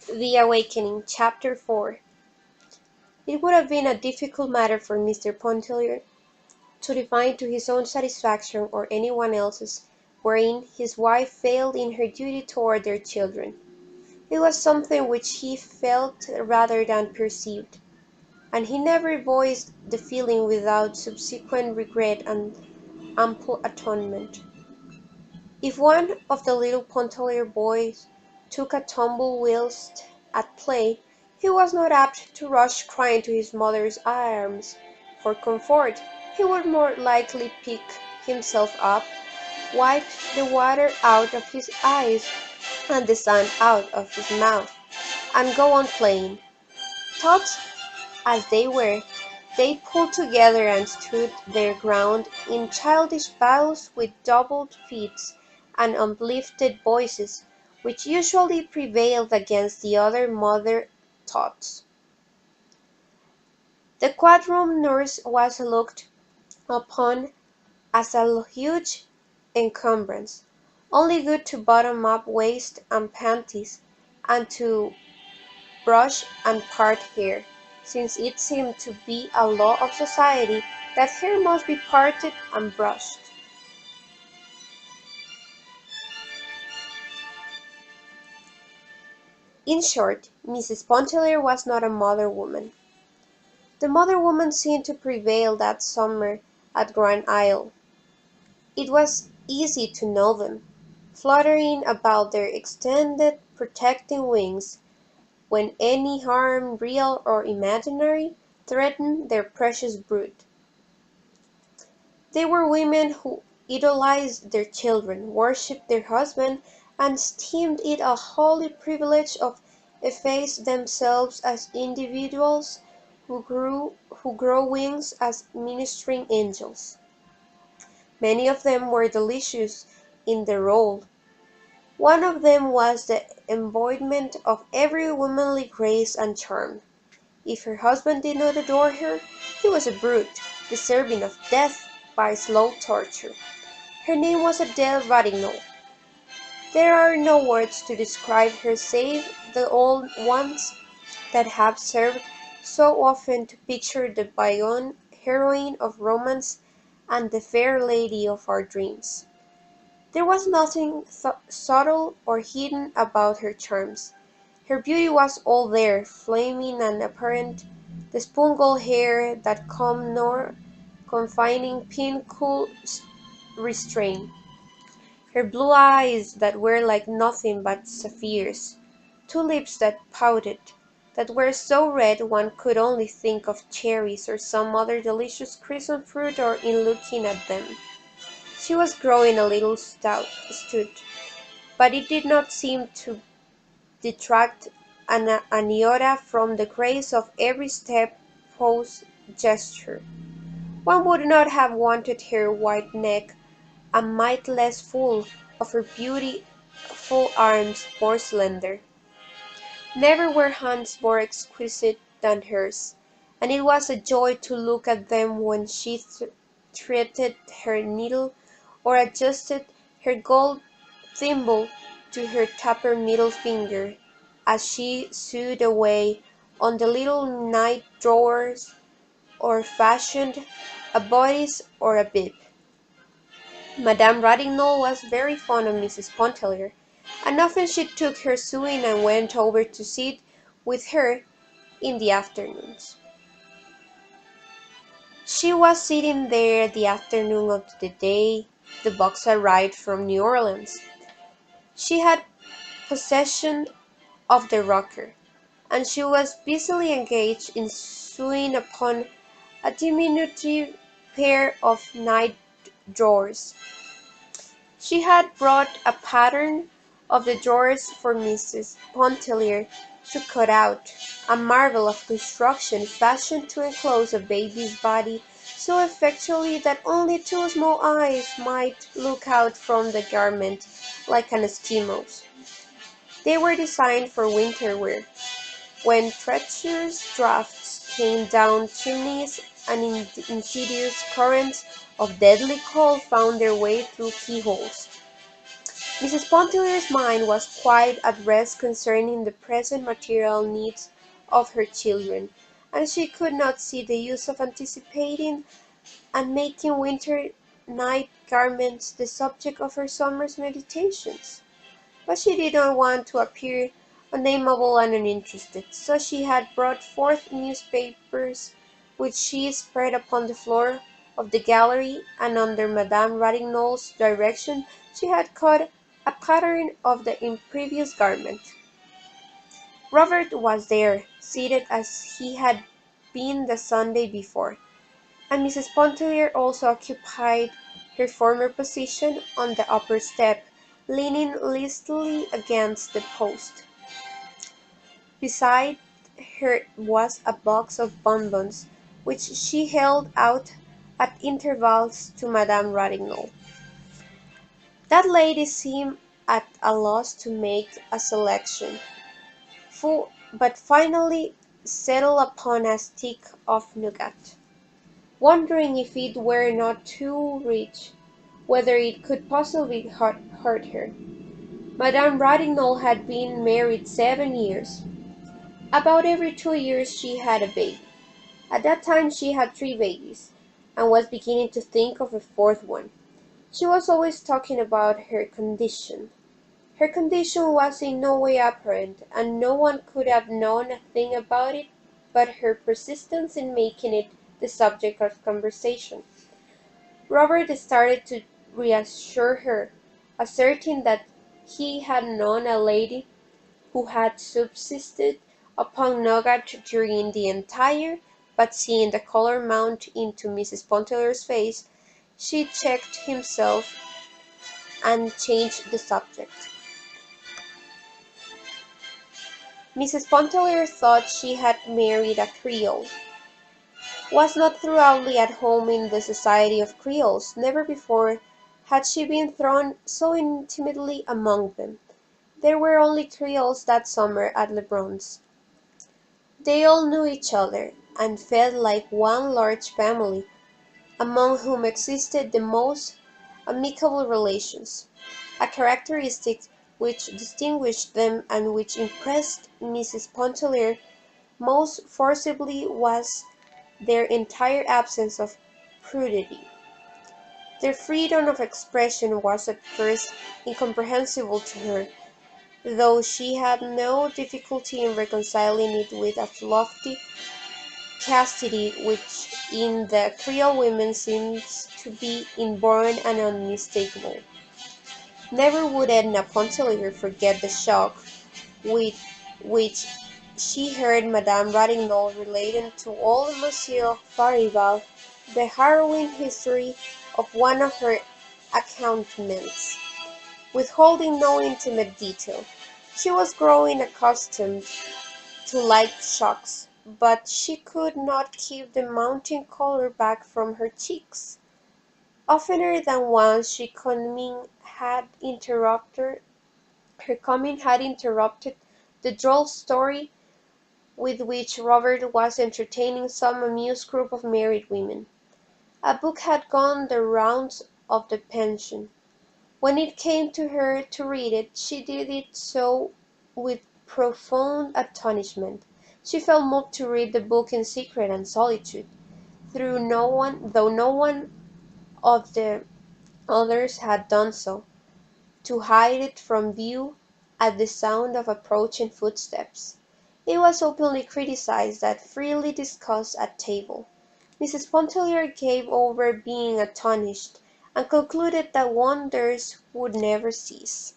The Awakening, Chapter 4. It would have been a difficult matter for Mr. Pontellier to define to his own satisfaction or anyone else's wherein his wife failed in her duty toward their children. It was something which he felt rather than perceived, and he never voiced the feeling without subsequent regret and ample atonement. If one of the little Pontellier boys took a tumble whilst at play, he was not apt to rush crying to his mother's arms for comfort. He would more likely pick himself up, wipe the water out of his eyes and the sand out of his mouth, and go on playing. Taught as they were, they pulled together and stood their ground in childish battles with doubled feet and uplifted voices, which usually prevailed against the other mother thoughts. The quadroon nurse was looked upon as a huge encumbrance, only good to button up waist and panties, and to brush and part hair, since it seemed to be a law of society that hair must be parted and brushed. In short, Mrs. Pontellier was not a mother woman. The mother woman seemed to prevail that summer at Grand Isle. It was easy to know them, fluttering about their extended protecting wings, when any harm, real or imaginary, threatened their precious brood. They were women who idolized their children, worshipped their husbands, and esteemed it a holy privilege to efface themselves as individuals who grow wings as ministering angels. Many of them were delicious in their role. One of them was the embodiment of every womanly grace and charm. If her husband did not adore her, he was a brute, deserving of death by slow torture. Her name was Adele Ratignolle. There are no words to describe her save the old ones that have served so often to picture the bygone heroine of romance and the fair lady of our dreams. There was nothing subtle or hidden about her charms. Her beauty was all there, flaming and apparent, the spoon-gold hair that combed nor confining pin could restrain, her blue eyes that were like nothing but sapphires, two lips that pouted, that were so red one could only think of cherries or some other delicious crimson fruit or in looking at them. She was growing a little stout, but it did not seem to detract an iota from the grace of every step, pose, gesture. One would not have wanted her white neck a mite less full, of her beautiful arms more slender. Never were hands more exquisite than hers, and it was a joy to look at them when she threaded her needle or adjusted her gold thimble to her taper middle finger, as she sewed away on the little night drawers or fashioned a bodice or a bib. Madame Ratignolle was very fond of Mrs. Pontellier, and often she took her sewing and went over to sit with her in the afternoons. She was sitting there the afternoon of the day the box arrived from New Orleans. She had possession of the rocker, and she was busily engaged in sewing upon a diminutive pair of night drawers. She had brought a pattern of the drawers for Mrs. Pontellier to cut out, a marvel of construction fashioned to enclose a baby's body so effectually that only two small eyes might look out from the garment like an Eskimo's. They were designed for winter wear, when treacherous draughts came down chimneys and insidious currents of deadly cold found their way through keyholes. Mrs. Pontellier's mind was quite at rest concerning the present material needs of her children, and she could not see the use of anticipating and making winter night garments the subject of her summer's meditations. But she did not want to appear unnameable and uninterested, so she had brought forth newspapers which she spread upon the floor of the gallery, and under Madame Ratignolle's direction she had cut a pattern of the impervious garment. Robert was there, seated as he had been the Sunday before, and Mrs. Pontellier also occupied her former position on the upper step, leaning listily against the post. Beside her was a box of bonbons, which she held out at intervals to Madame Ratignolle. That lady seemed at a loss to make a selection, but finally settled upon a stick of nougat, wondering if it were not too rich, whether it could possibly hurt her. Madame Ratignolle had been married 7 years. About every 2 years she had a baby. At that time she had 3 babies, and was beginning to think of a fourth one. She was always talking about her condition. Her condition was in no way apparent, and no one could have known a thing about it but her persistence in making it the subject of conversation. Robert started to reassure her, asserting that he had known a lady who had subsisted upon nougat during the entire, but seeing the colour mount into Mrs. Pontellier's face, she checked himself and changed the subject. Mrs. Pontellier thought she had married a Creole, was not thoroughly at home in the society of Creoles. Never before had she been thrown so intimately among them. There were only Creoles that summer at Lebrun's. They all knew each other, and felt like one large family, among whom existed the most amicable relations. A characteristic which distinguished them and which impressed Mrs. Pontellier most forcibly was their entire absence of prudery. Their freedom of expression was at first incomprehensible to her, though she had no difficulty in reconciling it with a lofty chastity which in the Creole women seems to be inborn and unmistakable. Never would Edna Pontellier forget the shock with which she heard Madame Ratignolle relating to old Monsieur Farival the harrowing history of one of her accoutrements, withholding no intimate detail. She was growing accustomed to like shocks, but she could not keep the mounting colour back from her cheeks. Oftener than once her coming had interrupted the droll story with which Robert was entertaining some amused group of married women. A book had gone the rounds of the pension. When it came to her to read it, she did it so with profound astonishment. She felt moved to read the book in secret and solitude, though no one of the others had done so, to hide it from view at the sound of approaching footsteps. It was openly criticised and freely discussed at table. Mrs. Pontellier gave over being astonished, and concluded that wonders would never cease.